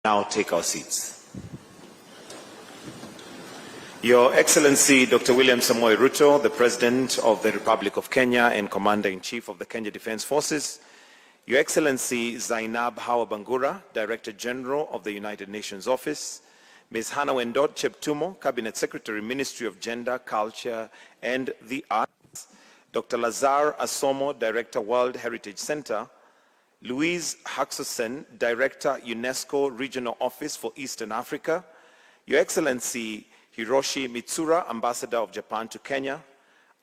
Now take our seats. Your Excellency Dr. William Samoei Ruto, the President of the Republic of Kenya and Commander-in-Chief of the Kenya Defense Forces, Your Excellency Zainab Hawa Bangura, Director General of the United Nations Office, Ms. Hannah Wendot Cheptumo, Cabinet Secretary, Ministry of Gender, Culture and the Arts, Dr. Lazar Asomo, Director, World Heritage Center, Louise Haxosen, Director, UNESCO Regional Office for Eastern Africa, Your Excellency Hiroshi Mitsura, Ambassador of Japan to Kenya,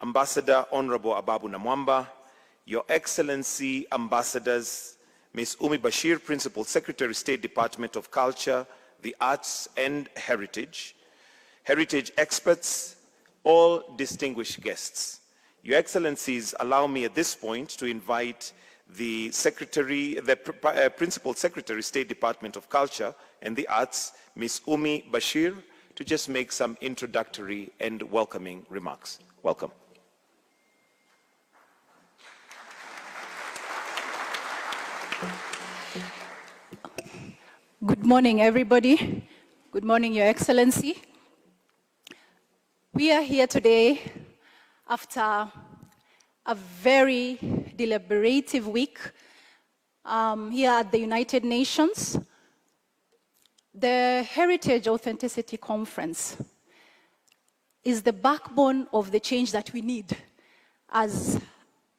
Ambassador Honorable Ababu Namwamba, Your Excellency Ambassadors, Ms. Umi Bashir, Principal Secretary, State Department of Culture, the Arts and Heritage, heritage experts, all distinguished guests. Your Excellencies, allow me at this point to invite the Principal Secretary, State Department of Culture and the Arts, Ms. Umi Bashir, to just make some introductory and welcoming remarks. Welcome. Good morning, everybody. Good morning, Your Excellency. We are here today after a very deliberative week here at the United Nations. The Heritage Authenticity Conference is the backbone of the change that we need as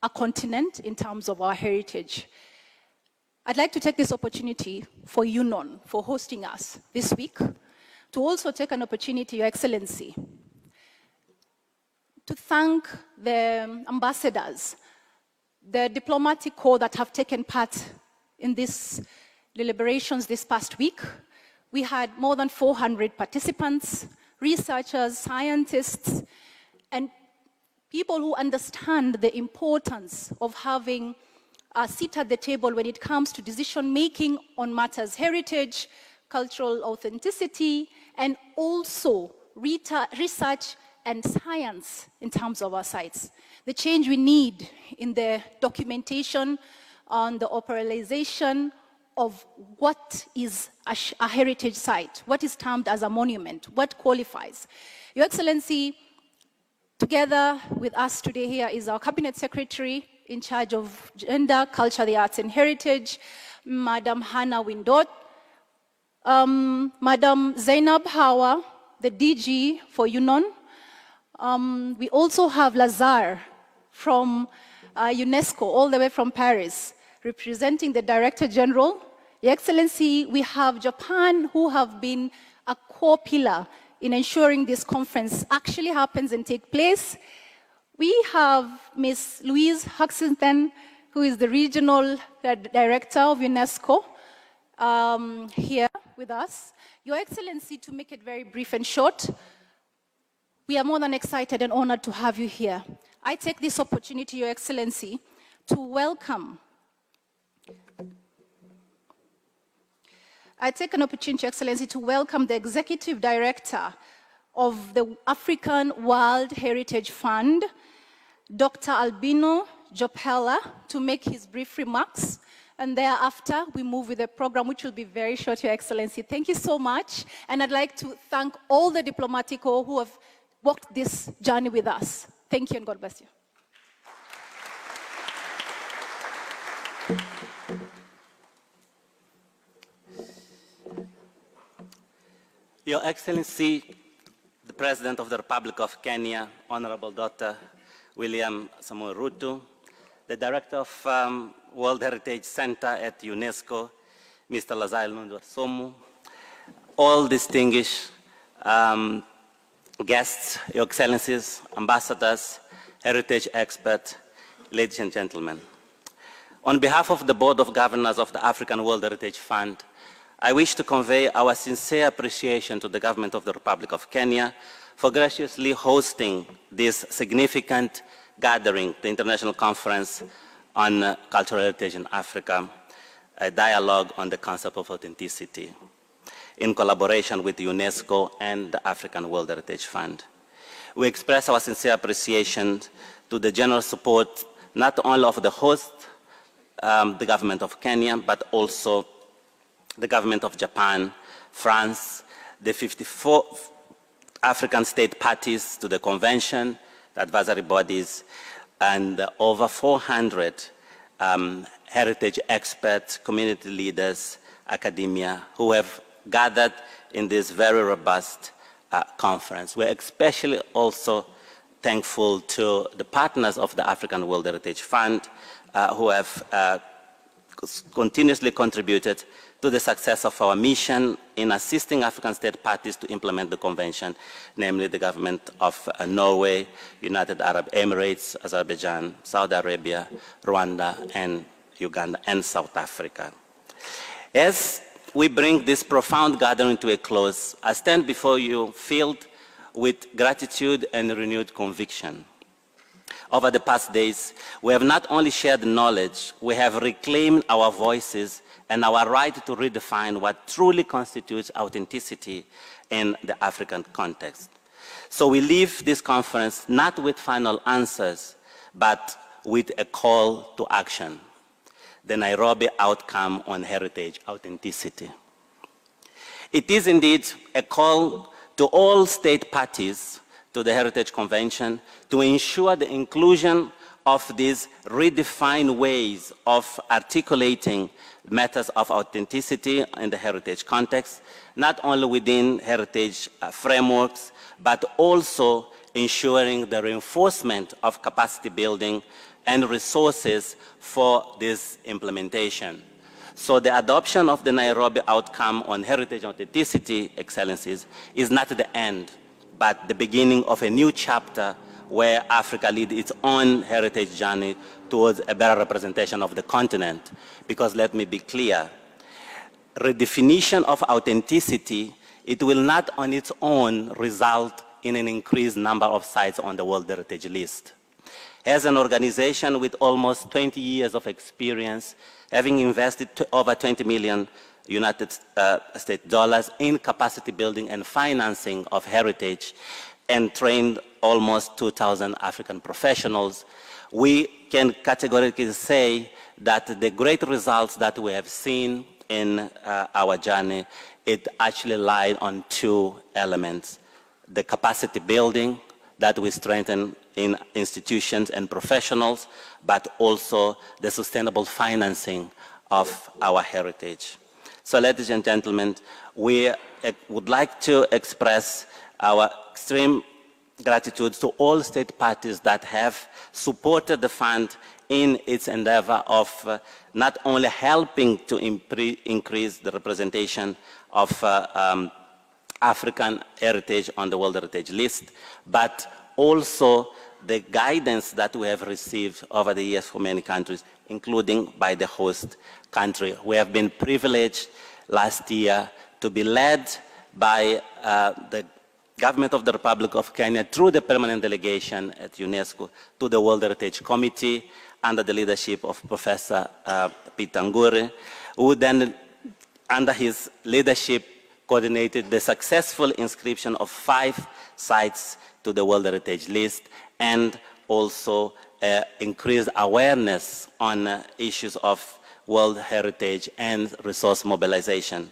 a continent in terms of our heritage. I'd like to take this opportunity for UNON for hosting us this week, to also take an opportunity, Your Excellency, to thank the ambassadors, the diplomatic corps that have taken part in these deliberations this past week. We had more than 400 participants, researchers, scientists, and people who understand the importance of having a seat at the table when it comes to decision-making on matters heritage, cultural authenticity, and also research and science in terms of our sites. The change we need in the documentation on the operationalization of what is a heritage site, what is termed as a monument, what qualifies. Your Excellency, together with us today here is our Cabinet Secretary in charge of Gender, Culture, the Arts and Heritage, Madam Hannah Wendot, Madam Zainab Hawa, the DG for UNON. We also have Lazar from UNESCO, all the way from Paris, representing the Director General. Your Excellency, we have Japan, who have been a core pillar in ensuring this conference actually happens and takes place. We have Ms. Louise Haxosen, who is the Regional Director of UNESCO, here with us. Your Excellency, to make it very brief and short, we are more than excited and honored to have you here. I take this opportunity, Your Excellency, to welcome. I take an opportunity, Your Excellency, to welcome the Executive Director of the African World Heritage Fund, Dr. Albino Jopella, to make his brief remarks. And thereafter, we move with the program, which will be very short, Your Excellency. Thank you so much. And I'd like to thank all the diplomatic corps who have walked this journey with us. Thank you and God bless you. Your Excellency, the President of the Republic of Kenya, Honorable Dr. William Samoei Ruto, the Director of World Heritage Center at UNESCO, Mr. Lazar Asomo, all distinguished guests, Your Excellencies, ambassadors, heritage experts, ladies and gentlemen. On behalf of the Board of Governors of the African World Heritage Fund, I wish to convey our sincere appreciation to the government of the Republic of Kenya for graciously hosting this significant gathering, the International Conference on Cultural Heritage in Africa, a dialogue on the concept of authenticity, in collaboration with UNESCO and the African World Heritage Fund. We express our sincere appreciation to the general support, not only of the host, the government of Kenya, but also the government of Japan, France, the 54 African state parties to the convention, the advisory bodies, and over 400 heritage experts, community leaders, academia, who have gathered in this very robust conference. We're especially also thankful to the partners of the African World Heritage Fund who have continuously contributed to the success of our mission in assisting African state parties to implement the convention, namely the government of Norway, United Arab Emirates, Azerbaijan, Saudi Arabia, Rwanda, and Uganda, and South Africa. As we bring this profound gathering to a close, I stand before you filled with gratitude and renewed conviction. Over the past days, we have not only shared knowledge, we have reclaimed our voices and our right to redefine what truly constitutes authenticity in the African context. So we leave this conference not with final answers, but with a call to action: the Nairobi outcome on heritage authenticity. It is indeed a call to all state parties to the Heritage Convention to ensure the inclusion of these redefined ways of articulating matters of authenticity in the heritage context, not only within heritage frameworks, but also ensuring the reinforcement of capacity building and resources for this implementation. So the adoption of the Nairobi outcome on heritage authenticity, Excellencies, is not the end, but the beginning of a new chapter where Africa leads its own heritage journey towards a better representation of the continent. Because let me be clear, redefinition of authenticity, it will not on its own result in an increased number of sites on the World Heritage List. As an organization with almost 20 years of experience, having invested over 20 million United States dollars in capacity building and financing of heritage, and trained almost 2,000 African professionals, we can categorically say that the great results that we have seen in our journey, it actually lied on two elements: the capacity building that we strengthen in institutions and professionals, but also the sustainable financing of our heritage. So, ladies and gentlemen, we would like to express our extreme gratitude to all state parties that have supported the fund in its endeavor of not only helping to increase the representation of African heritage on the World Heritage List, but also the guidance that we have received over the years from many countries, including by the host country. We have been privileged last year to be led by the government of the Republic of Kenya through the permanent delegation at UNESCO to the World Heritage Committee under the leadership of Professor Peter Ngure, who then, under his leadership, coordinated the successful inscription of 5 sites to the World Heritage List, and also increased awareness on issues of World Heritage and resource mobilization.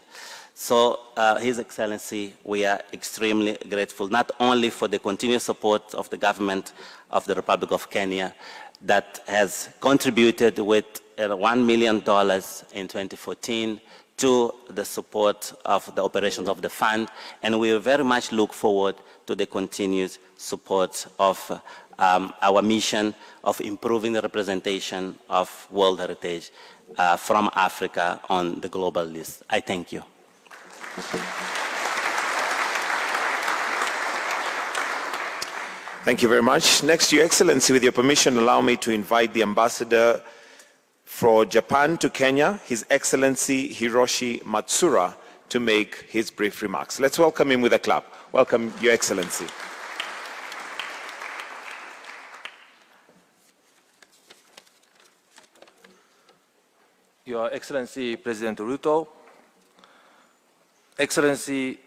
So, His Excellency, we are extremely grateful, not only for the continued support of the government of the Republic of Kenya that has contributed with $1 million in 2014 to the support of the operations of the fund, and we very much look forward to the continued support of our mission of improving the representation of World Heritage from Africa on the global list. I thank you. Thank you very much. Next, Your Excellency, with your permission, allow me to invite the Ambassador for Japan to Kenya, His Excellency Hiroshi Matsura, to make his brief remarks. Let's welcome him with a clap. Welcome, Your Excellency. Your Excellency President Ruto, Excellency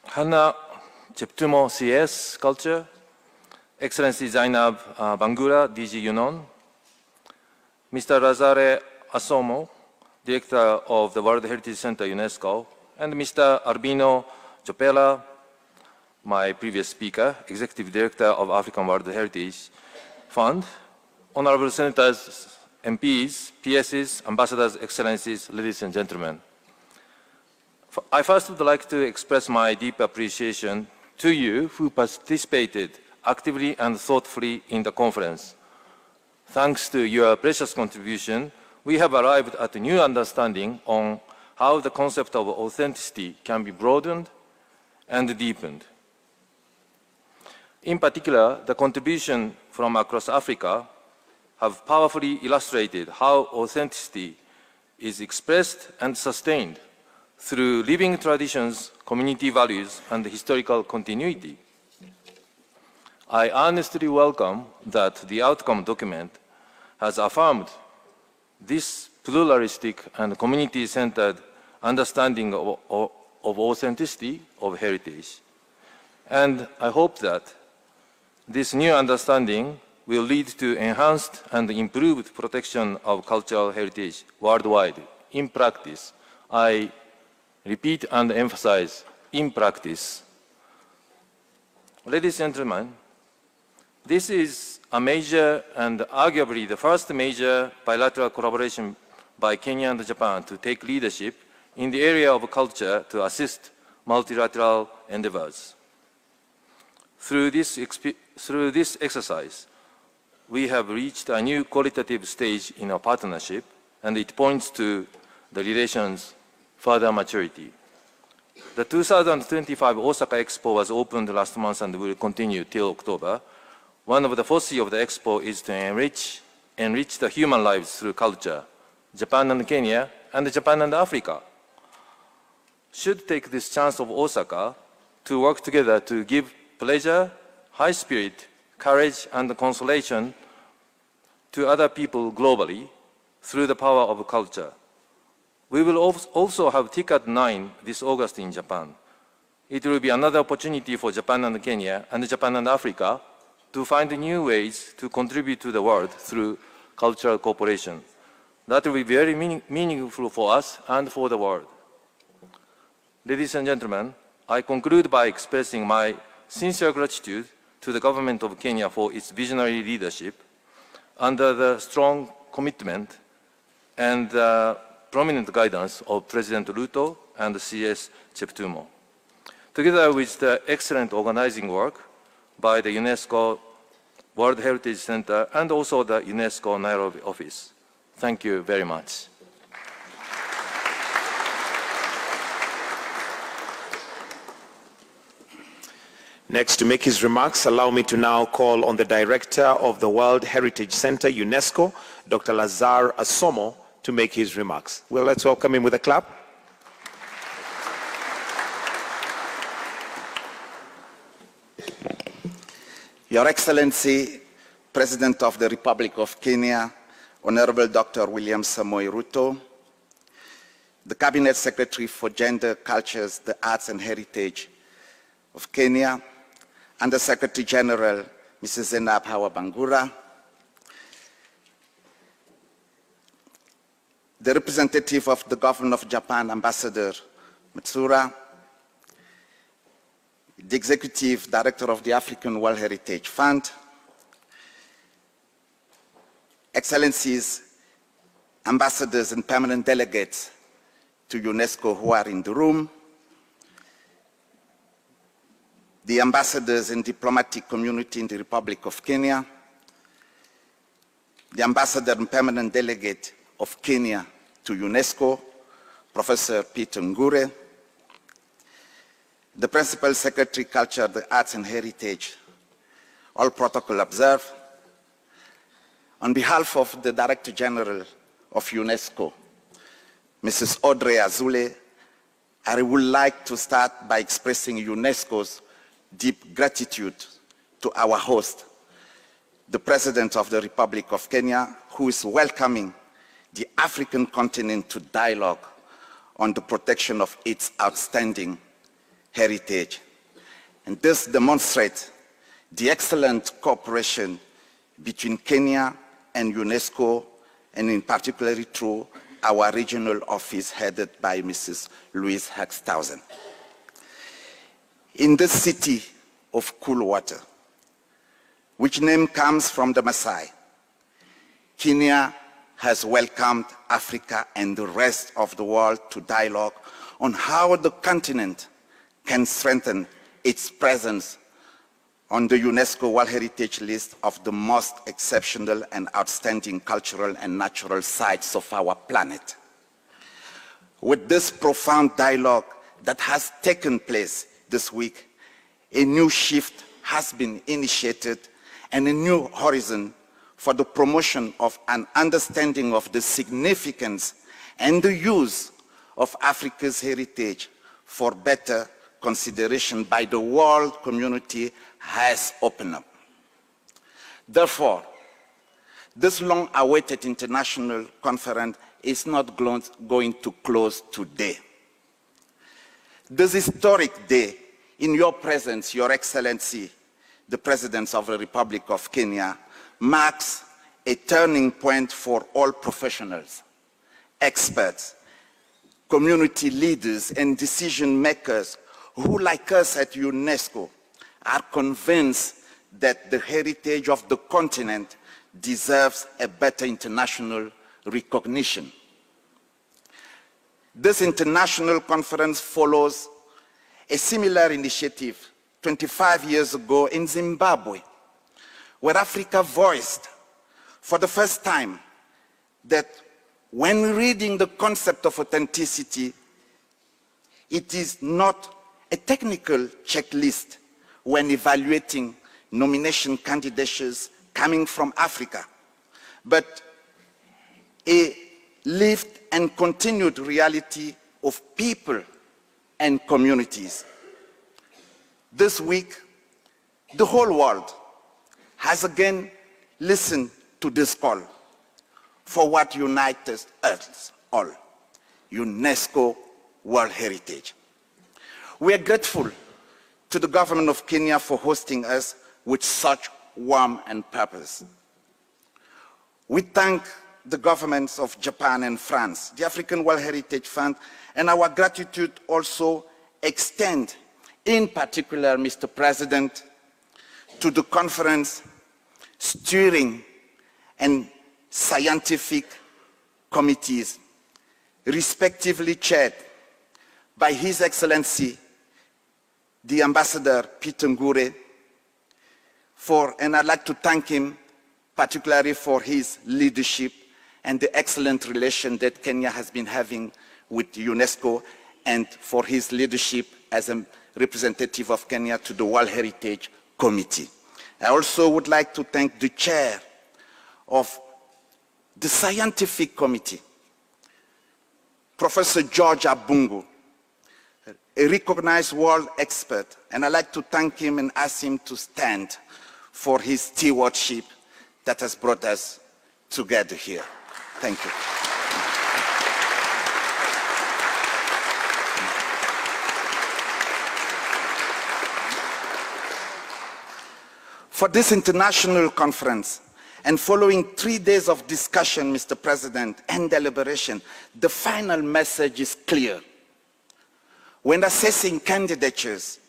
Hannah Cheptumo CS Culture, Excellency Zainab Bangura DG UNON, Mr. Lazare Asomo, Director of the World Heritage Center, UNESCO, and Mr. Albino Jopela, my previous speaker, Executive Director of African World Heritage Fund, Honorable Senators, MPs, PSs, Ambassadors, Excellencies, ladies and gentlemen. I first would like to express my deep appreciation to you who participated actively and thoughtfully in the conference. Thanks to your precious contribution, we have arrived at a new understanding on how the concept of authenticity can be broadened and deepened. In particular, the contribution from across Africa have powerfully illustrated how authenticity is expressed and sustained through living traditions, community values, and historical continuity. I earnestly welcome that the outcome document has affirmed this pluralistic and community-centered understanding of authenticity of heritage. And I hope that this new understanding will lead to enhanced and improved protection of cultural heritage worldwide. In practice, I repeat and emphasize, in practice. Ladies and gentlemen, this is a major and arguably the first major bilateral collaboration by Kenya and Japan to take leadership in the area of culture to assist multilateral endeavors. Through this exercise, we have reached a new qualitative stage in our partnership, and it points to the relations' further maturity. The 2025 Osaka Expo was opened last month and will continue till October. One of the foci of the Expo is to enrich the human lives through culture. Japan and Kenya, and Japan and Africa should take this chance of Osaka to work together to give pleasure, high spirit, courage, and consolation to other people globally through the power of culture. We will also have TICAD 9 this August in Japan. It will be another opportunity for Japan and Kenya and Japan and Africa to find new ways to contribute to the world through cultural cooperation. That will be very meaningful for us and for the world. Ladies and gentlemen, I conclude by expressing my sincere gratitude to the government of Kenya for its visionary leadership under the strong commitment and prominent guidance of President Ruto and CS Cheptumo, together with the excellent organizing work by the UNESCO World Heritage Center and also the UNESCO Nairobi office. Thank you very much. Next, to make his remarks, allow me to now call on the Director of the World Heritage Center, UNESCO, Dr. Lazar Asomo, to make his remarks. Well, let's welcome him with a clap. Your Excellency, President of the Republic of Kenya, Honorable Dr. William Samoei Ruto, the Cabinet Secretary for Gender, Cultures, the Arts and Heritage of Kenya, and the Secretary General, Mrs. Zainab Hawa Bangura, the representative of the Government of Japan, Ambassador Matsura, the Executive Director of the African World Heritage Fund, Excellencies, Ambassadors and permanent delegates to UNESCO who are in the room, the ambassadors and diplomatic community in the Republic of Kenya, the ambassador and permanent delegate of Kenya to UNESCO, Professor Peter Ngure, the Principal Secretary, Culture, the Arts and Heritage, all protocol observed. On behalf of the Director General of UNESCO, Mrs. Audrey Azoulay, I would like to start by expressing UNESCO's deep gratitude to our host, the President of the Republic of Kenya, who is welcoming the African continent to dialogue on the protection of its outstanding heritage. And this demonstrates the excellent cooperation between Kenya and UNESCO, and in particular through our regional office headed by Mrs. Louise Haxthausen. In this city of cool water, which name comes from the Maasai, Kenya has welcomed Africa and the rest of the world to dialogue on how the continent can strengthen its presence on the UNESCO World Heritage List of the most exceptional and outstanding cultural and natural sites of our planet. With this profound dialogue that has taken place this week, a new shift has been initiated and a new horizon for the promotion of an understanding of the significance and the use of Africa's heritage for better consideration by the world community has opened up. Therefore, this long-awaited international conference is not going to close today. This historic day, in your presence, Your Excellency, the President of the Republic of Kenya, marks a turning point for all professionals, experts, community leaders, and decision makers who, like us at UNESCO, are convinced that the heritage of the continent deserves a better international recognition. This international conference follows a similar initiative 25 years ago in Zimbabwe, where Africa voiced for the first time that when reading the concept of authenticity, it is not a technical checklist when evaluating nomination candidates coming from Africa, but a lived and continued reality of people and communities. This week, the whole world has again listened to this call for what unites us all, UNESCO World Heritage. We are grateful to the government of Kenya for hosting us with such warmth and purpose. We thank the governments of Japan and France, the African World Heritage Fund, and our gratitude also extend, in particular, Mr. President, to the conference steering and scientific committees, respectively chaired by His Excellency, the Ambassador Peter Ngure, and I'd like to thank him particularly for his leadership and the excellent relation that Kenya has been having with UNESCO, and for his leadership as a representative of Kenya to the World Heritage Committee. I also would like to thank the chair of the Scientific Committee, Professor George Abungu, a recognized world expert, and I'd like to thank him and ask him to stand for his stewardship that has brought us together here. Thank you. For this international conference, and following 3 days of discussion, Mr. President, and deliberation, the final message is clear. When assessing candidatures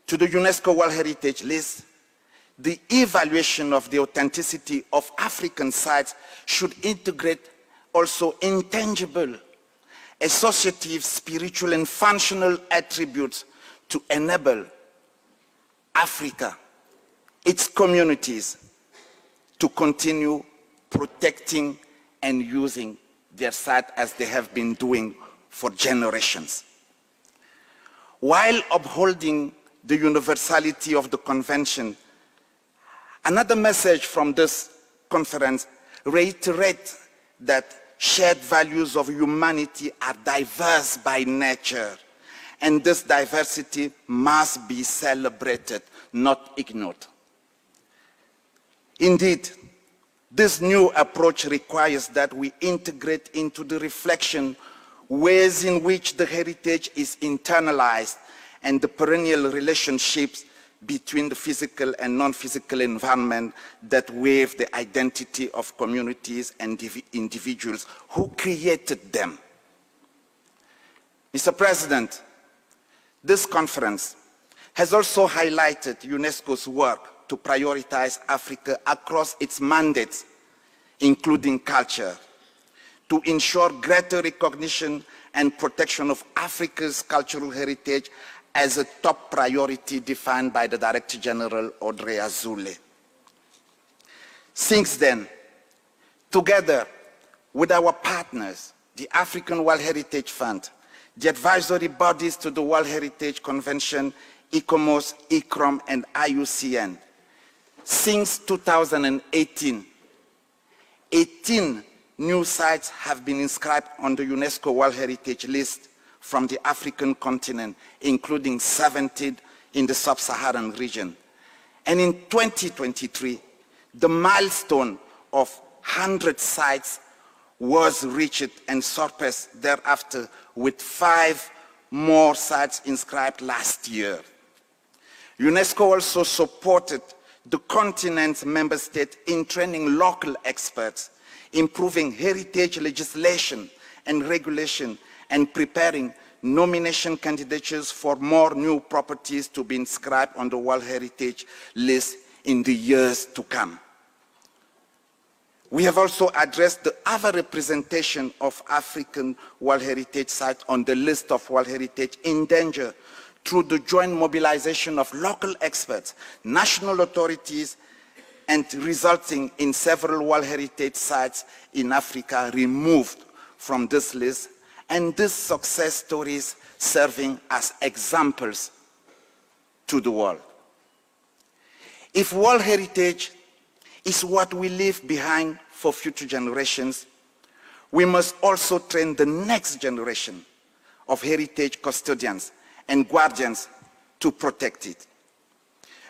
to the UNESCO World Heritage List, the evaluation of the authenticity of African sites should integrate also intangible, associative, spiritual, and functional attributes to enable Africa, its communities, to continue protecting and using their site as they have been doing for generations. While upholding the universality of the convention, another message from this conference reiterates that shared values of humanity are diverse by nature, and this diversity must be celebrated, not ignored. Indeed, this new approach requires that we integrate into the reflection ways in which the heritage is internalized and the perennial relationships between the physical and non-physical environment that weave the identity of communities and individuals who created them. Mr. President, this conference has also highlighted UNESCO's work to prioritize Africa across its mandates, including culture, to ensure greater recognition and protection of Africa's cultural heritage as a top priority defined by the Director General Audrey Azoulay. Since then, together with our partners, the African World Heritage Fund, the advisory bodies to the World Heritage Convention, ICOMOS, ICROM, and IUCN, since 2018, 18 new sites have been inscribed on the UNESCO World Heritage List from the African continent, including 70 in the sub-Saharan region. And in 2023, the milestone of 100 sites was reached and surpassed thereafter, with 5 more sites inscribed last year. UNESCO also supported the continent's member states in training local experts, improving heritage legislation and regulation, and preparing nomination candidatures for more new properties to be inscribed on the World Heritage List in the years to come. We have also addressed the other representation of African World Heritage sites on the list of World Heritage in danger through the joint mobilization of local experts, national authorities, and resulting in several World Heritage sites in Africa removed from this list, and these success stories serving as examples to the world. If World Heritage is what we leave behind for future generations, we must also train the next generation of heritage custodians and guardians to protect it.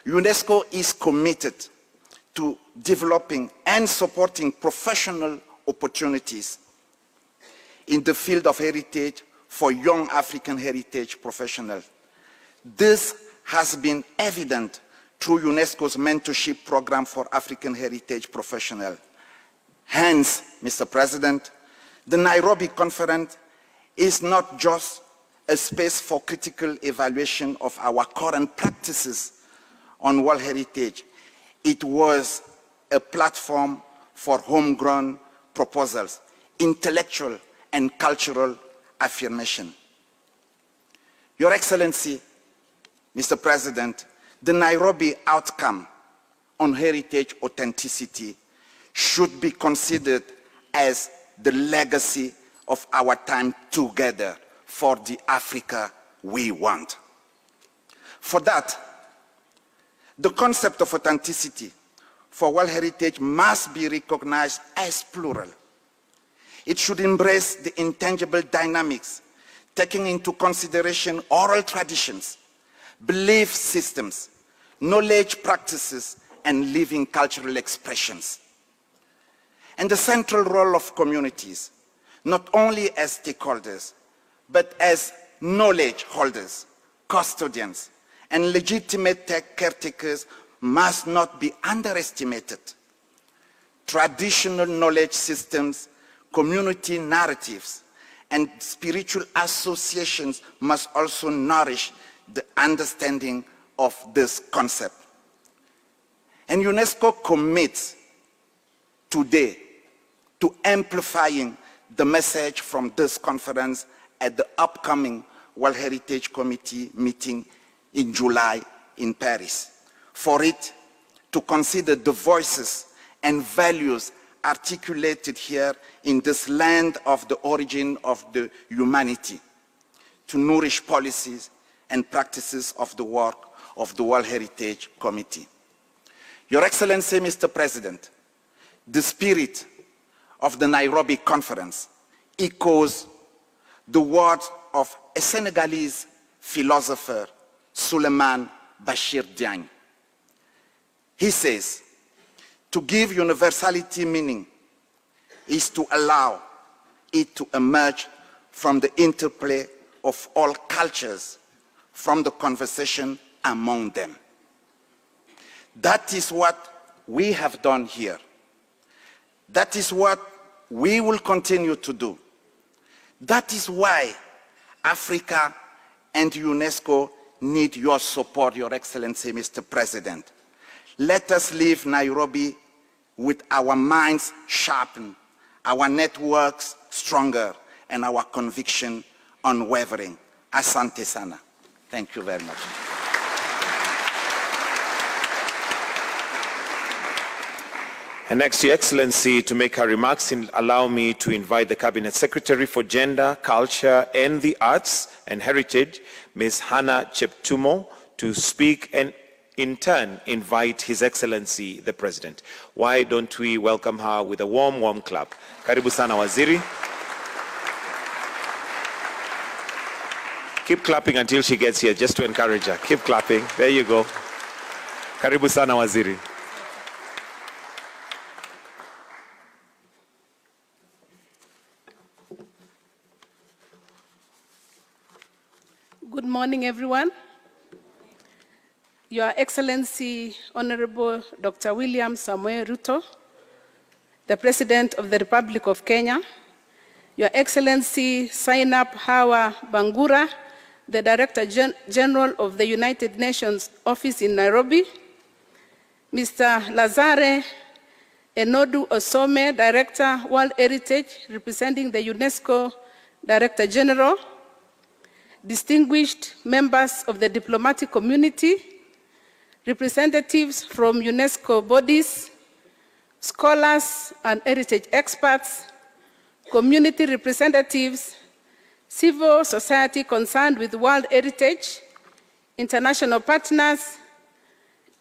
UNESCO is committed to developing and supporting professional opportunities in the field of heritage for young African heritage professionals. This has been evident through UNESCO's mentorship program for African heritage professionals. Hence, Mr. President, the Nairobi conference is not just a space for critical evaluation of our current practices on world heritage. It was a platform for homegrown proposals, intellectual and cultural affirmation. Your Excellency, Mr. President, the Nairobi outcome on heritage authenticity should be considered as the legacy of our time together for the Africa we want. For that, the concept of authenticity for world heritage must be recognized as plural. It should embrace the intangible dynamics, taking into consideration oral traditions, belief systems, knowledge practices, and living cultural expressions. And the central role of communities, not only as stakeholders, but as knowledge holders, custodians, and legitimate caretakers, must not be underestimated. Traditional knowledge systems, community narratives, and spiritual associations must also nourish the understanding of this concept. And UNESCO commits today to amplifying the message from this conference at the upcoming World Heritage Committee meeting in July in Paris, for it to consider the voices and values articulated here in this land of the origin of the humanity, to nourish policies and practices of the work of the World Heritage Committee. Your Excellency, Mr. President, the spirit of the Nairobi conference echoes the words of a Senegalese philosopher, Souleymane Bachir Diagne. He says, to give universality meaning is to allow it to emerge from the interplay of all cultures, from the conversation among them. That is what we have done here. That is what we will continue to do. That is why Africa and UNESCO need your support, Your Excellency, Mr. President. Let us leave Nairobi with our minds sharpened, our networks stronger, and our conviction unwavering. Asante sana. Thank you very much. And next, Your Excellency, to make her remarks, allow me to invite the Cabinet Secretary for Gender, Culture, and the Arts and Heritage, Ms. Hannah Cheptumo, to speak and in turn invite His Excellency, the President. Why don't we welcome her with a warm, warm clap? Karibu sana, Waziri. Keep clapping until she gets here, just to encourage her. Keep clapping. There you go. Karibu sana, Waziri. Good morning, everyone. Your Excellency, Honorable Dr. William Samoei Ruto, the President of the Republic of Kenya, Your Excellency Zainab Hawa Bangura, the Director General of the United Nations Office in Nairobi, Mr. Lazare Enodu Osome, Director, World Heritage, representing the UNESCO Director General, distinguished members of the diplomatic community, representatives from UNESCO bodies, scholars and heritage experts, community representatives, civil society concerned with World Heritage, international partners,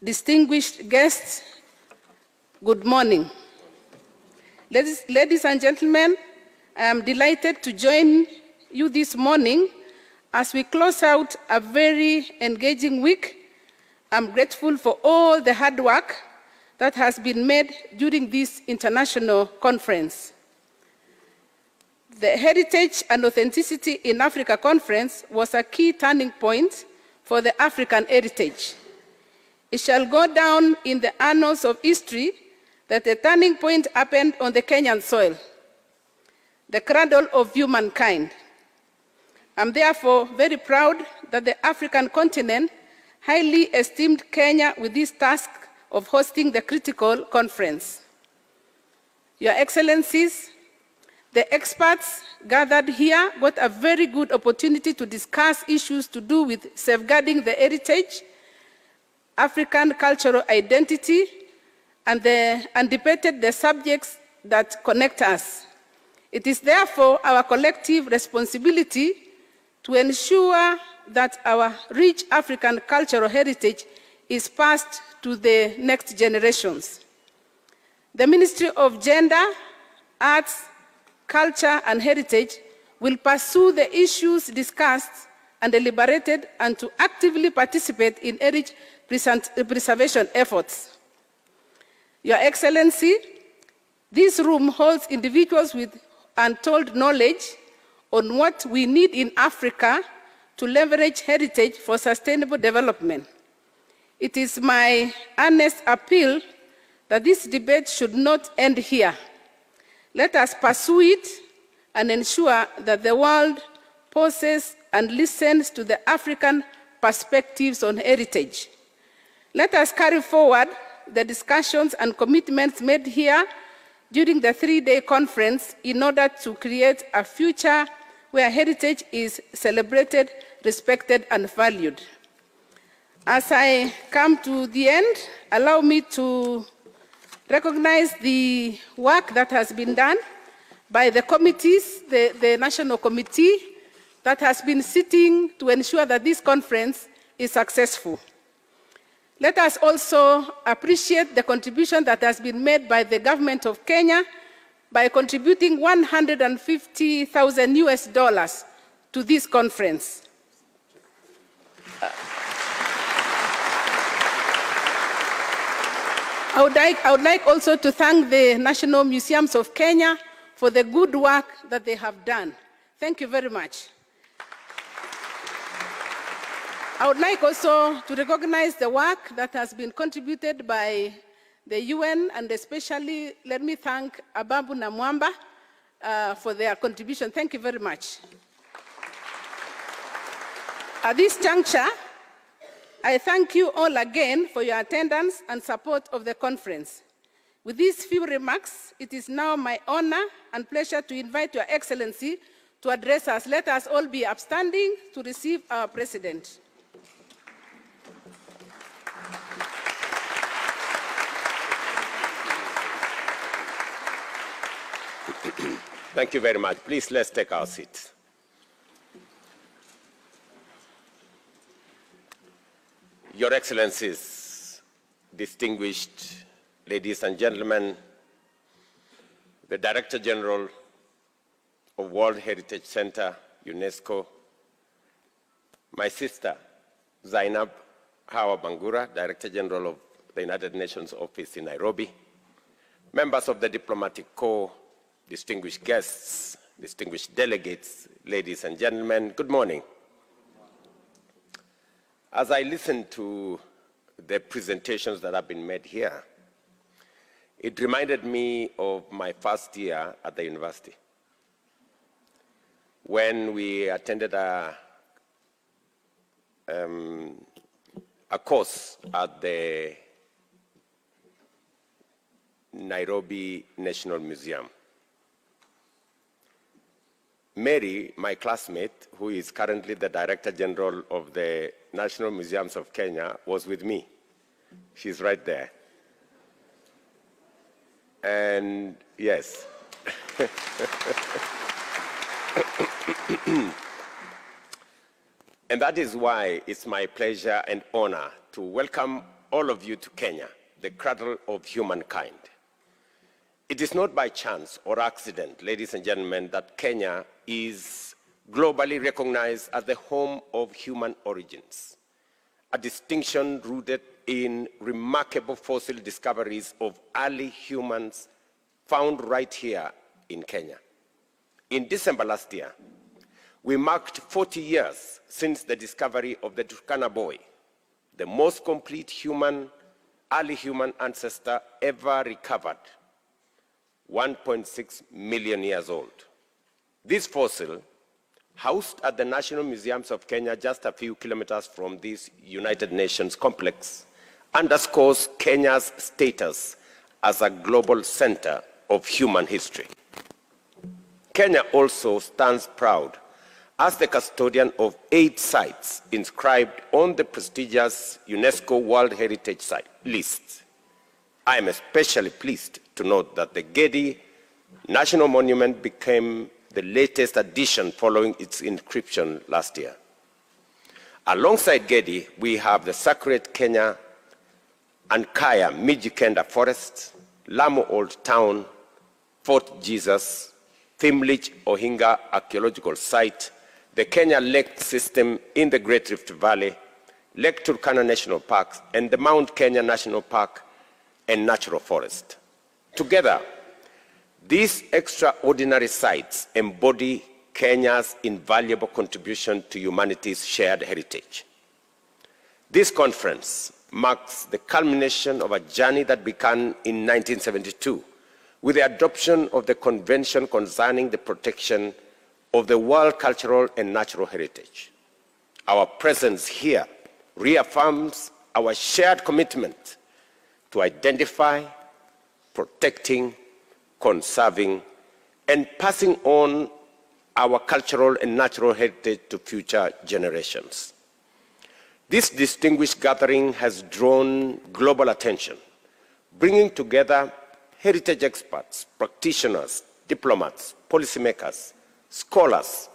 distinguished guests, good morning. Ladies and gentlemen, I am delighted to join you this morning as we close out a very engaging week. I'm grateful for all the hard work that has been made during this international conference. The Heritage and Authenticity in Africa Conference was a key turning point for the African heritage. It shall go down in the annals of history that the turning point happened on the Kenyan soil, the cradle of humankind. I'm therefore very proud that the African continent highly esteemed Kenya with this task of hosting the critical conference. Your Excellencies, the experts gathered here got a very good opportunity to discuss issues to do with safeguarding the heritage, African cultural identity, and debated the subjects that connect us. It is therefore our collective responsibility to ensure that our rich African cultural heritage is passed to the next generations. The Ministry of Gender, Arts, Culture and Heritage will pursue the issues discussed and deliberated and to actively participate in heritage preservation efforts. Your Excellency, this room holds individuals with untold knowledge on what we need in Africa to leverage heritage for sustainable development. It is my earnest appeal that this debate should not end here. Let us pursue it and ensure that the world pauses and listens to the African perspectives on heritage. Let us carry forward the discussions and commitments made here during the three-day conference in order to create a future where heritage is celebrated, respected, and valued. As I come to the end, allow me to recognize the work that has been done by the committees, the National Committee that has been sitting to ensure that this conference is successful. Let us also appreciate the contribution that has been made by the government of Kenya by contributing $150,000 US to this conference. I would like also to thank the National Museums of Kenya for the good work that they have done. Thank you very much. I would like also to recognize the work that has been contributed by the UN, and especially let me thank Ababu Namwamba for their contribution. Thank you very much. At this juncture, I thank you all again for your attendance and support of the conference. With these few remarks, it is now my honor and pleasure to invite Your Excellency to address us. Let us all be upstanding to receive our President. Thank you very much. Please, let's take our seats. Your Excellencies, distinguished ladies and gentlemen, the Director General of World Heritage Center, UNESCO, my sister, Zainab Hawa Bangura, Director General of the United Nations Office in Nairobi, members of the Diplomatic Corps, distinguished guests, distinguished delegates, ladies and gentlemen, good morning. As I listen to the presentations that have been made here, it reminded me of my first year at the university, when we attended a course at the Nairobi National Museum. Mary, my classmate, who is currently the Director General of the National Museums of Kenya, was with me. She's right there. And yes. And that is why it's my pleasure and honor to welcome all of you to Kenya, the cradle of humankind. It is not by chance or accident, ladies and gentlemen, that Kenya is globally recognized as the home of human origins, a distinction rooted in remarkable fossil discoveries of early humans found right here in Kenya. In December last year, we marked 40 years since the discovery of the Turkana boy, the most complete early human ancestor ever recovered, 1.6 million years old. This fossil, housed at the National Museums of Kenya just a few kilometers from this United Nations complex, underscores Kenya's status as a global center of human history. Kenya also stands proud as the custodian of 8 sites inscribed on the prestigious UNESCO World Heritage Site list. I am especially pleased to note that the Gigiri National Monument became the latest addition following its inscription last year. Alongside Gedi, we have the sacred Kenya and Kaya Mijikenda Forest, Lamu Old Town, Fort Jesus, Thimlich Ohinga Archaeological Site, the Kenya Lake System in the Great Rift Valley, Lake Turkana National Park, and the Mount Kenya National Park and Natural Forest. Together, these extraordinary sites embody Kenya's invaluable contribution to humanity's shared heritage. This conference marks the culmination of a journey that began in 1972 with the adoption of the Convention concerning the protection of the world cultural and natural heritage. Our presence here reaffirms our shared commitment to identify, protecting, conserving, and passing on our cultural and natural heritage to future generations. This distinguished gathering has drawn global attention, bringing together heritage experts, practitioners, diplomats, policymakers, scholars,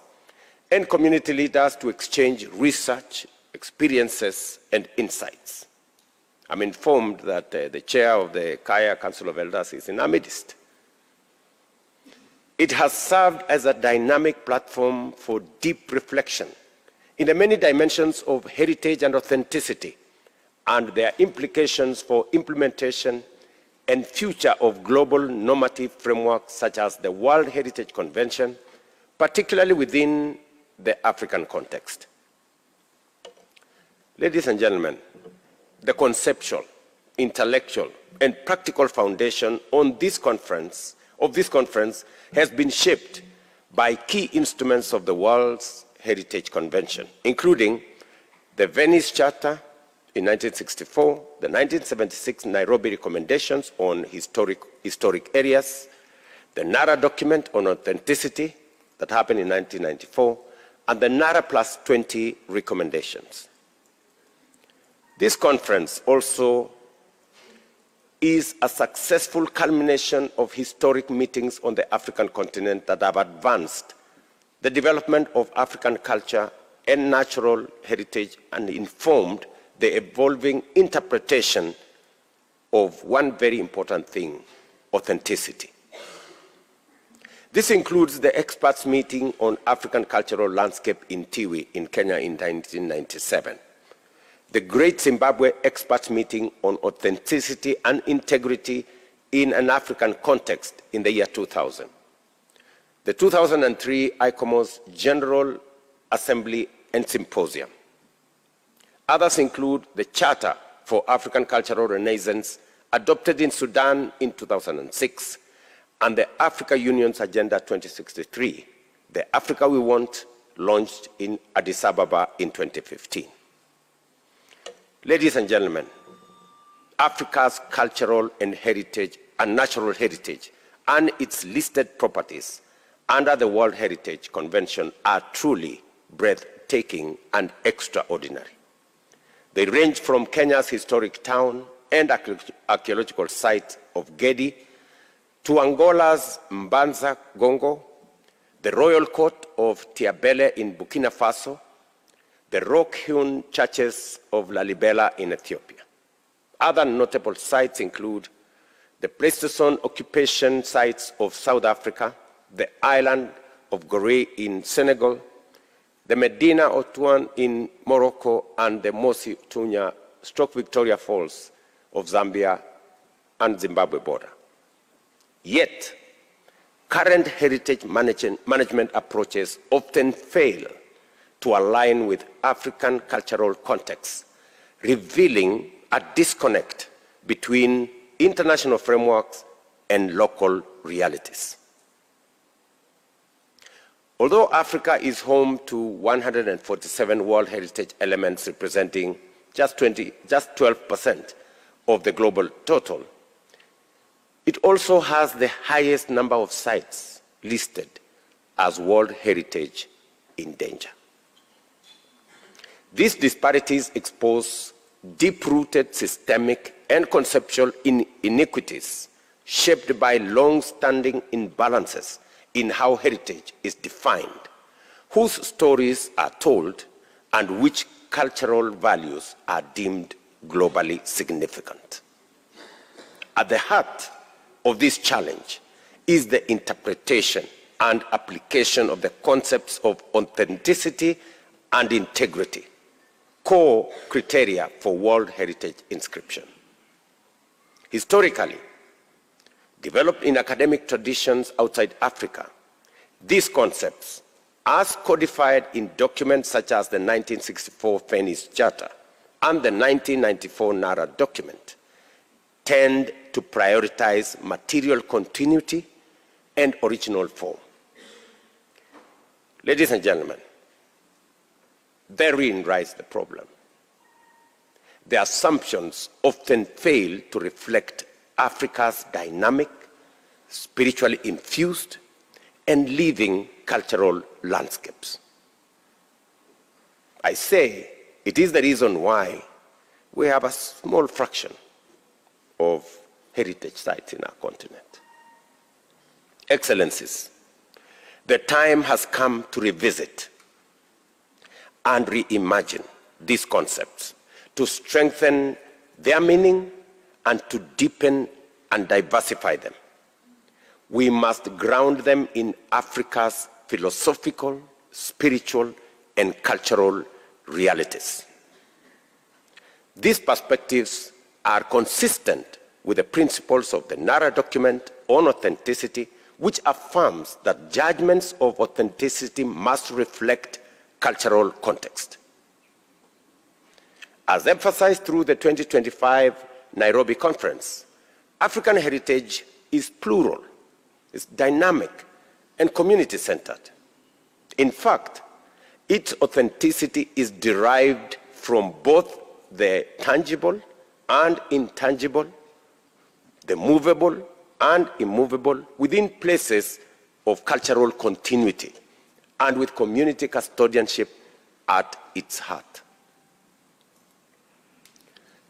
and community leaders to exchange research, experiences, and insights. I'm informed that the chair of the Kaya Council of Elders is in our midst. It has served as a dynamic platform for deep reflection in the many dimensions of heritage and authenticity and their implications for implementation and future of global normative frameworks such as the World Heritage Convention, particularly within the African context. Ladies and gentlemen, the conceptual, intellectual, and practical foundation of this conference has been shaped by key instruments of the World's Heritage Convention, including the Venice Charter in 1964, the 1976 Nairobi Recommendations on historic areas, the NARA document on authenticity that happened in 1994, and the NARA plus 20 recommendations. This conference also is a successful culmination of historic meetings on the African continent that have advanced the development of African culture and natural heritage and informed the evolving interpretation of one very important thing, authenticity. This includes the experts meeting on African cultural landscape in Tiwi in Kenya in 1997, the Great Zimbabwe experts meeting on authenticity and integrity in an African context in the year 2000, the 2003 ICOMOS General Assembly and Symposium. Others include the Charter for African Cultural Renaissance, adopted in Sudan in 2006, and the Africa Union's Agenda 2063, the Africa We Want, launched in Addis Ababa in 2015. Ladies and gentlemen, Africa's cultural and heritage and natural heritage and its listed properties under the World Heritage Convention are truly breathtaking and extraordinary. They range from Kenya's historic town and archaeological site of Gedi to Angola's Mbanza Gongo, the royal court of Tiabele in Burkina Faso, the rock-hewn churches of Lalibela in Ethiopia. Other notable sites include the Pleistocene occupation sites of South Africa, the island of Gorée in Senegal, the Medina Otuan in Morocco, and the Mosi Tunya Victoria Falls of Zambia and Zimbabwe border. Yet, current heritage management approaches often fail to align with African cultural contexts, revealing a disconnect between international frameworks and local realities. Although Africa is home to 147 World Heritage elements representing just 12% of the global total, it also has the highest number of sites listed as World Heritage in danger. These disparities expose deep-rooted systemic and conceptual inequities shaped by long-standing imbalances in how heritage is defined, whose stories are told, and which cultural values are deemed globally significant. At the heart of this challenge is the interpretation and application of the concepts of authenticity and integrity, core criteria for World Heritage inscription. Historically, developed in academic traditions outside Africa, these concepts, as codified in documents such as the 1964 Venice Charter and the 1994 NARA document, tend to prioritize material continuity and original form. Ladies and gentlemen, therein lies the problem. The assumptions often fail to reflect Africa's dynamic, spiritually infused, and living cultural landscapes. I say it is the reason why we have a small fraction of heritage sites in our continent. Excellencies, the time has come to revisit and reimagine these concepts, to strengthen their meaning and to deepen and diversify them. We must ground them in Africa's philosophical, spiritual, and cultural realities. These perspectives are consistent with the principles of the NARA document on authenticity, which affirms that judgments of authenticity must reflect cultural context. As emphasized through the 2025 Nairobi conference, African heritage is plural, it's dynamic, and community-centered. In fact, its authenticity is derived from both the tangible and intangible, the movable and immovable, within places of cultural continuity, and with community custodianship at its heart.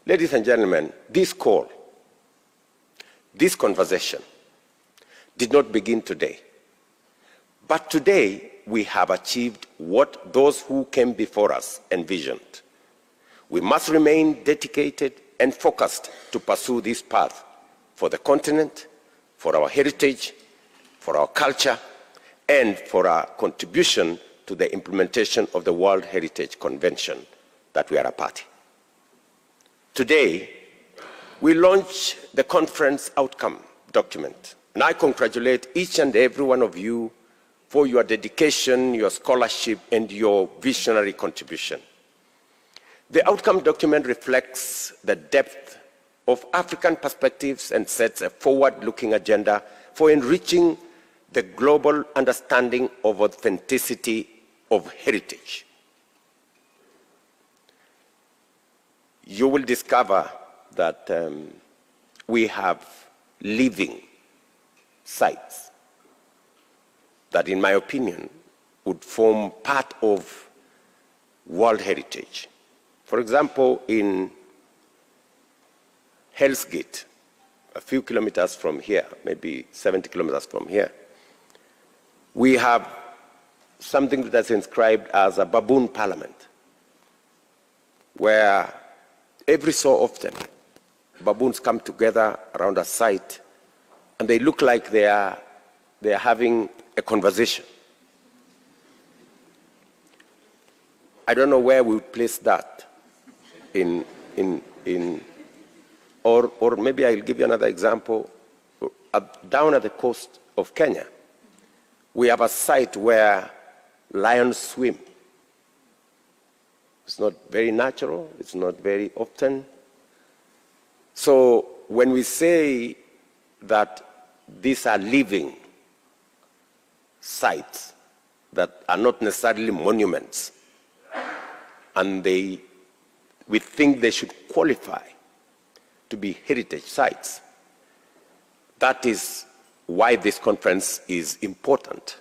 Ladies and gentlemen, this call, this conversation did not begin today. But today, we have achieved what those who came before us envisioned. We must remain dedicated and focused to pursue this path for the continent, for our heritage, for our culture, and for our contribution to the implementation of the World Heritage Convention that we are a party. Today, we launch the conference outcome document, and I congratulate each and every one of you for your dedication, your scholarship, and your visionary contribution. The outcome document reflects the depth of African perspectives and sets a forward-looking agenda for enriching the global understanding of authenticity of heritage. You will discover that we have living sites that, in my opinion, would form part of World Heritage. For example, in Hell's Gate, a few kilometers from here, maybe 70 kilometers from here, we have something that's inscribed as a baboon parliament, where every so often baboons come together around a site and they look like they are having a conversation. I don't know where we would place that or maybe I'll give you another example. Down at the coast of Kenya, we have a site where lions swim. It's not very natural, it's not very often. So when we say that these are living sites that are not necessarily monuments, and we think they should qualify to be heritage sites, that is why this conference is important,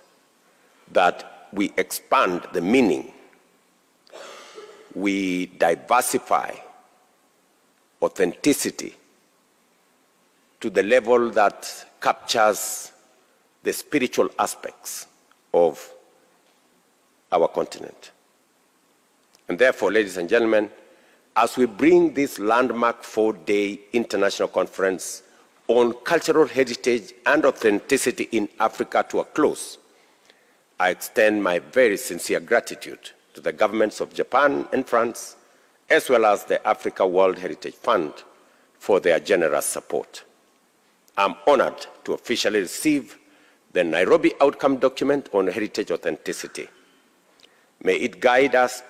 that we expand the meaning, we diversify authenticity to the level that captures the spiritual aspects of our continent. And therefore, ladies and gentlemen, as we bring this landmark 4-day international conference on cultural heritage and authenticity in Africa to a close, I extend my very sincere gratitude to the governments of Japan and France, as well as the Africa World Heritage Fund, for their generous support. I'm honored to officially receive the Nairobi Outcome Document on Heritage Authenticity. May it guide us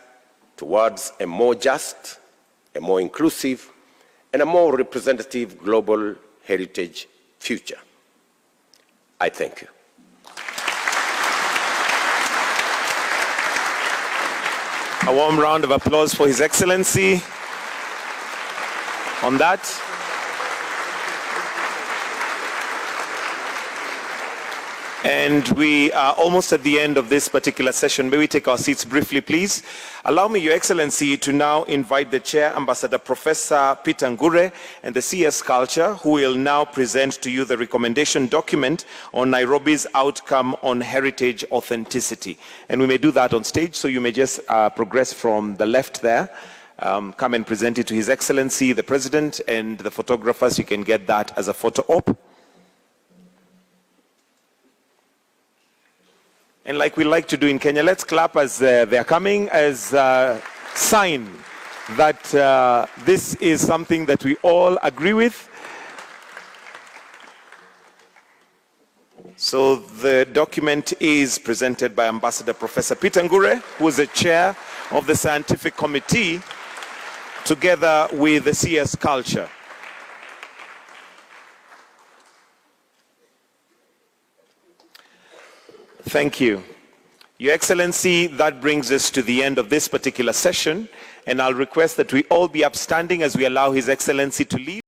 towards a more just, a more inclusive, and a more representative global heritage future. I thank you. A warm round of applause for His Excellency on that. And we are almost at the end of this particular session. May we take our seats briefly, please? Allow me, Your Excellency, to now invite the Chair, Ambassador Professor Peter Ngure, and the CS Culture, who will now present to you the recommendation document on Nairobi's outcome on heritage authenticity. And we may do that on stage, so you may just progress from the left there. Come and present it to His Excellency, the President, and the photographers. You can get that as a photo op. And like we like to do in Kenya, let's clap as they're coming, as a sign that this is something that we all agree with. So the document is presented by Ambassador Professor Peter Ngure, who is the chair of the scientific committee together with the CS culture. Thank you. Your Excellency, that brings us to the end of this particular session, and I'll request that we all be upstanding as we allow His Excellency to lead.